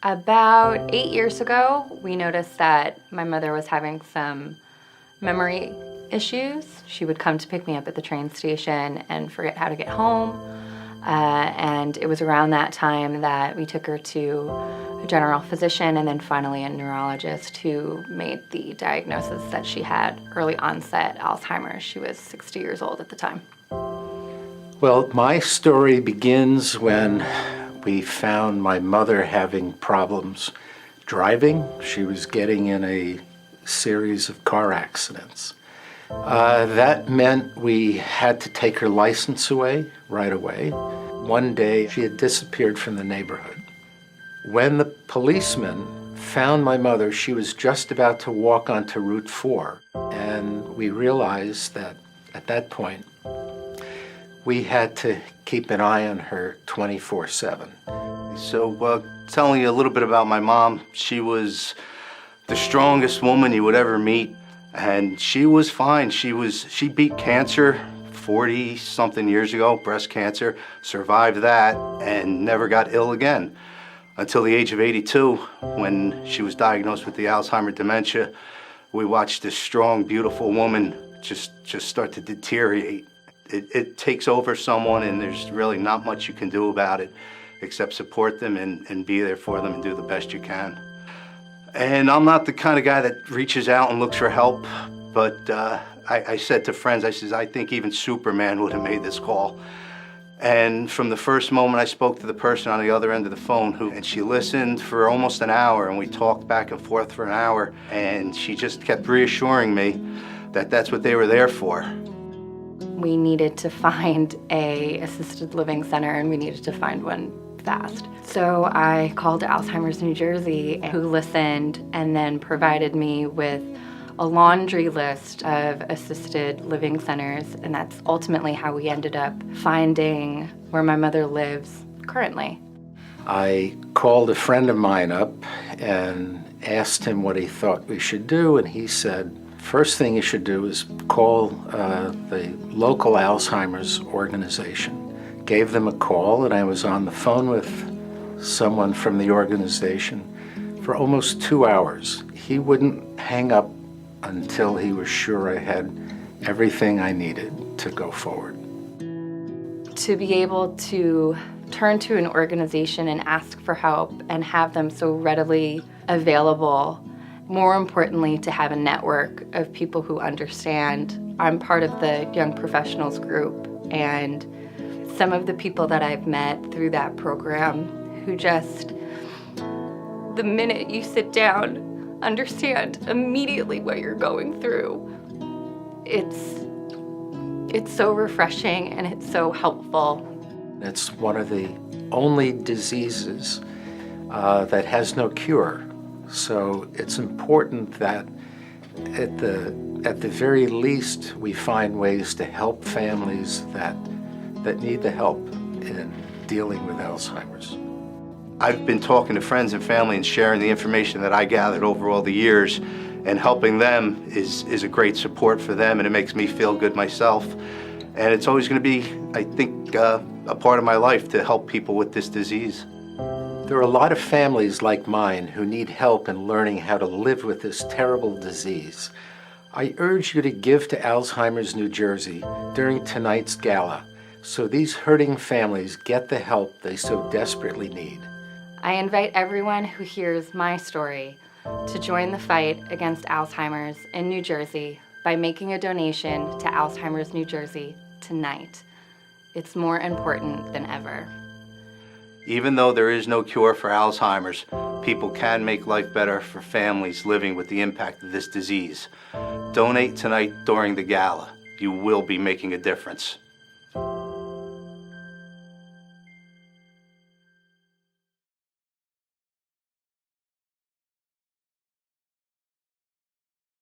About 8 years ago, we noticed that my mother was having some memory issues. She would come to pick me up at the train station and forget how to get home. And it was around that time that we took her to a general physician and then finally a neurologist who made the diagnosis that she had early onset Alzheimer's. She was 60 years old at the time. Well, my story begins when we found my mother having problems driving. She was getting in a series of car accidents. That meant we had to take her license away right away. One day, she had disappeared from the neighborhood. When the policeman found my mother, she was just about to walk onto Route 4, and we realized that at that point, we had to keep an eye on her 24/7. So, telling you a little bit about my mom, she was the strongest woman you would ever meet, and she was fine. She beat cancer 40-something years ago, breast cancer, survived that, and never got ill again until the age of 82, when she was diagnosed with the Alzheimer dementia. We watched this strong, beautiful woman just start to deteriorate. It takes over someone, and there's really not much you can do about it except support them and be there for them and do the best you can. And I'm not the kind of guy that reaches out and looks for help, but I said to friends, I think even Superman would have made this call. And from the first moment I spoke to the person on the other end of the phone, and she listened for almost an hour, and we talked back and forth for an hour, and she just kept reassuring me that that's what they were there for. We needed to find a assisted living center, and we needed to find one fast. So I called Alzheimer's New Jersey, who listened and then provided me with a laundry list of assisted living centers, and that's ultimately how we ended up finding where my mother lives currently. I called a friend of mine up and asked him what he thought we should do, and he said, first thing you should do is call the local Alzheimer's organization. Gave them a call, and I was on the phone with someone from the organization for almost 2 hours. He wouldn't hang up until he was sure I had everything I needed to go forward. To be able to turn to an organization and ask for help and have them so readily available. More importantly, to have a network of people who understand. I'm part of the Young Professionals group, and some of the people that I've met through that program who just, the minute you sit down, understand immediately what you're going through. It's so refreshing and it's so helpful. It's one of the only diseases that has no cure. So it's important that at the very least we find ways to help families that need the help in dealing with Alzheimer's. I've been talking to friends and family and sharing the information that I gathered over all the years, and helping them is a great support for them, and it makes me feel good myself. And it's always going to be, I think, a part of my life to help people with this disease. There are a lot of families like mine who need help in learning how to live with this terrible disease. I urge you to give to Alzheimer's New Jersey during tonight's gala, so these hurting families get the help they so desperately need. I invite everyone who hears my story to join the fight against Alzheimer's in New Jersey by making a donation to Alzheimer's New Jersey tonight. It's more important than ever. Even though there is no cure for Alzheimer's, people can make life better for families living with the impact of this disease. Donate tonight during the gala. You will be making a difference.